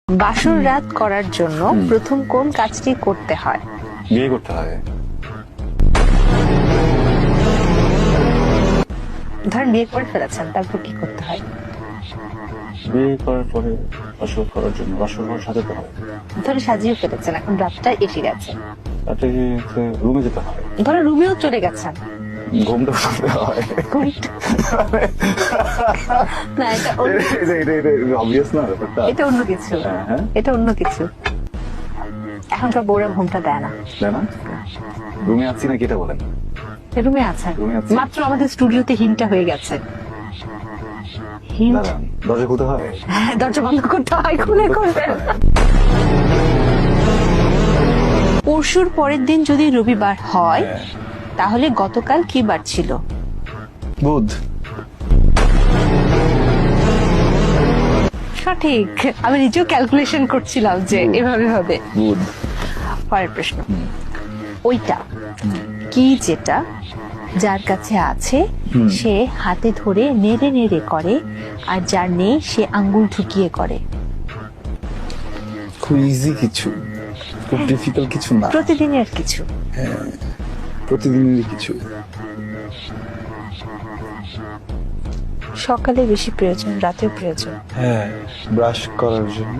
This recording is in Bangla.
বাসর রাত করার জন্য প্রথম কোন কাজটি করতে হয়? বিয়ে করতে হয়। ধরেন বিয়ে করে ফেলেছেন, তারপর কি করতে হয়? বিয়ে করার পরে বাসর করার জন্য বাসর ঘর সাজাতে হয়। ধরে সাজিয়ে ফেলেছেন, এখন রাতটা এসে গেছে, তাতে রুমে যেতে হয়। ধরে রুমেও চলে গেছেন, ঘুমটা করতে হয়। না অবভিয়াস না ব্যাপারটা? এটা অন্য কিছু, হ্যাঁ। এটা অন্য কিছু। এখনকার বউরা ঘুমটা দেয় না। তাই না? রুমে আছি নাকি এটা বলেন? রুমে আছেন, রুমে আছি। মাত্র আমাদের স্টুডিওতে হিন্টটা হয়ে গেছে। হিন্ট, দাঁড়ান, দরজা খুলতে হয়। দরজা বন্ধ করতে হয়, খুলে করবেন। পরশুর পরের দিন যদি রবিবার হয়, তাহলে গতকাল কি বার ছিল? বুধ। সঠিক। আমি নিজেও ক্যালকুলেশন করছিলাম যে এভাবে হবে। বুধ। পরের প্রশ্ন, ওইটা কি যেটা যার কাছে আছে সে হাতে ধরে নেড়ে নেড়ে করে, আর যার নেই সে আঙ্গুল ঢুকিয়ে করে? খুব ইজি কিছু, খুব ডিফিকাল্ট কিছু না, প্রতিদিনের কিছু। প্রতিদিনেরই কিছু। সকালে বেশি প্রয়োজন, রাতেও প্রয়োজন। হ্যাঁ, ব্রাশ করার জন্য